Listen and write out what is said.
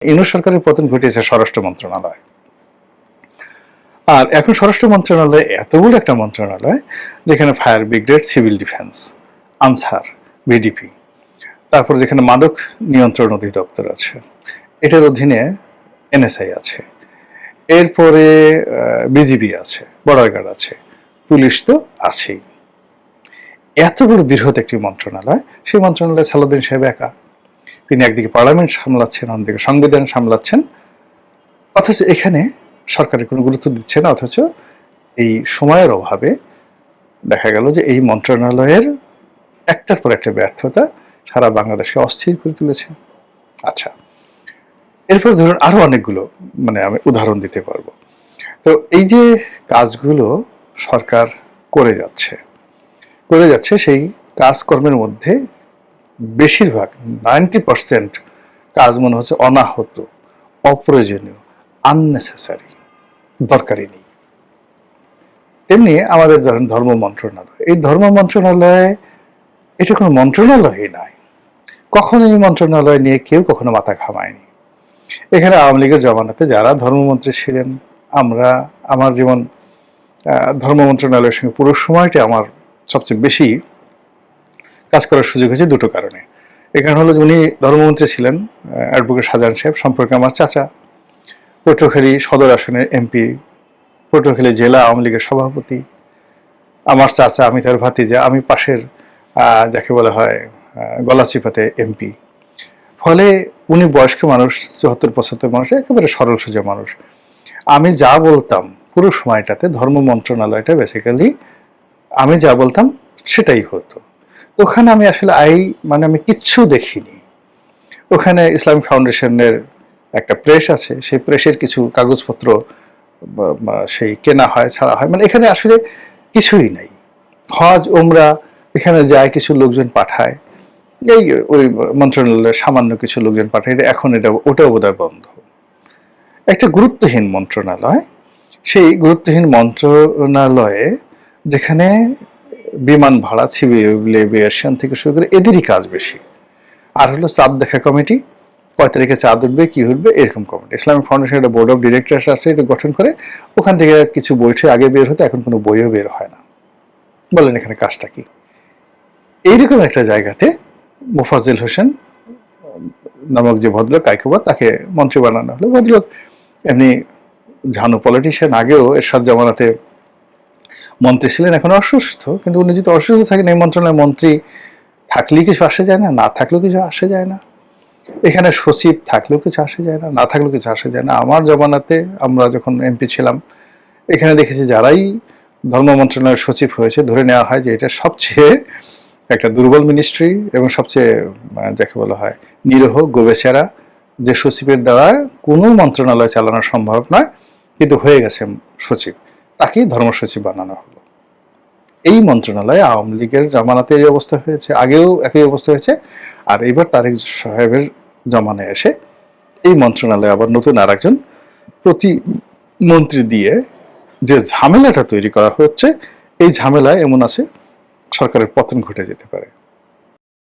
ইউনূস সরকারের পতন ঘটিয়েছে স্বরাষ্ট্র মন্ত্রণালয়। আর এখন স্বরাষ্ট্র মন্ত্রণালয় এত বড় একটা মন্ত্রণালয় যেখানে fire brigade, civil defence, answer, BDP, তারপর যেখানে মাদক নিয়ন্ত্রণ অধিদপ্তর আছে, এটার অধীনে এনএসআই আছে, এরপরে বিজিবি আছে, বর্ডার গার্ড আছে, পুলিশ তো আছেই। এত বড় বৃহৎ একটি মন্ত্রণালয়, সেই মন্ত্রণালয়ে সালাউদ্দিন সাহেব একা। তিনি একদিকে পার্লামেন্ট সামলাচ্ছেন, অন্যদিকে সংবিধান সামলাচ্ছেন, অথচ এখানে সরকারের কোনো গুরুত্ব দিচ্ছে না। অথচ এই সময়ের অভাবে দেখা গেল যে এই মন্ত্রণালয়ের একটার পর একটা ব্যর্থতা সারা বাংলাদেশকে অস্থির করে তুলেছে। আচ্ছা, এরপর ধরুন আরো অনেকগুলো আমি উদাহরণ দিতে পারবো। তো এই যে কাজগুলো সরকার করে যাচ্ছে সেই কাজকর্মের মধ্যে বেশিরভাগ 90% কাজ মনে হচ্ছে অনাহত, অপ্রয়োজনীয়, আননেসেসারি, দরকারি নেই। তেমনি আমাদের ধরেন ধর্ম মন্ত্রণালয়, এই ধর্ম মন্ত্রণালয়ে এটা কোনো মন্ত্রণালয়ই নাই। কখনো এই মন্ত্রণালয় নিয়ে কেউ কখনো মাথা ঘামায়নি। এখানে আওয়ামী লীগের জমানাতে যারা ধর্মমন্ত্রী ছিলেন, আমার যেমন ধর্ম মন্ত্রণালয়ের সঙ্গে পুরো সময়টা আমার সবচেয়ে বেশি কাজ করার সুযোগ হয়েছে দুটো কারণে। এখানে হলো উনি ধর্মমন্ত্রী ছিলেন, অ্যাডভোকেট শাহজাহান সাহেব, সম্পর্কে আমার চাচা, পটুয়াখালী সদর আসনের এমপি, পটুয়াখালী জেলা আওয়ামী লীগের সভাপতি, আমার চাচা, আমি তার ভাতিজা, আমি পাশের যাকে বলা হয় গলাচিপাতে এমপি। ফলে উনি বয়স্ক মানুষ, 74-75 মানুষ, একেবারে সরল সোজা মানুষ। আমি যা বলতাম পুরো সময়টাতে ধর্ম মন্ত্রণালয়টা বেসিক্যালি আমি যা বলতাম সেটাই হতো। ওখানে আমি আসলে আমি কিচ্ছু দেখিনি। ওখানে ইসলামিক ফাউন্ডেশনের একটা প্রেস আছে, সেই প্রেসের কিছু কাগজপত্র সেই কেনা হয়, ছাড়া হয়, এখানে আসলে কিছুই নাই। হজ ওমরা এখানে যায়, কিছু লোকজন পাঠায়, এই ওই মন্ত্রণালয়ের সামান্য কিছু লোকজন পাঠায়, এখন ওটাও বোধহয় বন্ধ। একটা গুরুত্বহীন মন্ত্রণালয়, সেই গুরুত্বহীন মন্ত্রণালয়ে যেখানে বিমান ভাড়া, সিভিল এভিয়েশন থেকে শুরু করে এদেরই কাজ বেশি। আর হলো চাঁদ দেখা কমিটি, 5 তারিখে চাঁদ উঠবে, কি উঠবে, এরকম কমিটি। ইসলামিক ফাউন্ডেশন একটা বোর্ড অফ ডিরেক্টরস আছে, এটা গঠন করে, ওখান থেকে কিছু বইটি আগে বের হতো, এখন কোনো বইও বের হয় না। বলেন এখানে কাজটা কি? এইরকম একটা জায়গাতে মোফাজ্জেল হোসেন নামক যে ভদ্রলোক কাইকোবাদ, তাকে মন্ত্রী বানানো হলো। ভদ্রলোক এমনি ঝানু পলিটিশিয়ান, আগেও এরশাদ জামানাতে মন্ত্রী ছিলেন, এখন অসুস্থ, কিন্তু উনি যদি অসুস্থ থাকেন এই মন্ত্রণালয়ের মন্ত্রী থাকলেই কিছু আসে যায় না, না থাকলেও কিছু আসে যায় না। এখানে সচিব থাকলেও কিছু আসে যায় না, না থাকলেও কিছু আসে যায় না। আমার জমানাতে আমরা যখন এমপি ছিলাম, এখানে দেখেছি যারাই ধর্ম মন্ত্রণালয়ের সচিব হয়েছে ধরে নেওয়া হয় যে এটা সবচেয়ে একটা দুর্বল মিনিস্ট্রি এবং সবচেয়ে যাকে বলা হয় নিরীহ গোবেচারা, যে সচিবের দ্বারা কোনো মন্ত্রণালয় চালানো সম্ভব নয়, কিন্তু হয়ে গেছে সচিব, তাকেই ধর্ম সচিব বানানো হলো। এই মন্ত্রণালয়ে আওয়ামী লীগের জমানাতে এই অবস্থা হয়েছে, আগেও একই অবস্থা হয়েছে, আর এবার তারেক সাহেবের জমানায় এসে এই মন্ত্রণালয়ে আবার নতুন আরেকজন প্রতিমন্ত্রী দিয়ে যে ঝামেলাটা তৈরি করা হচ্ছে, এই ঝামেলায় এমন আছে সরকারের পতন ঘটে যেতে পারে।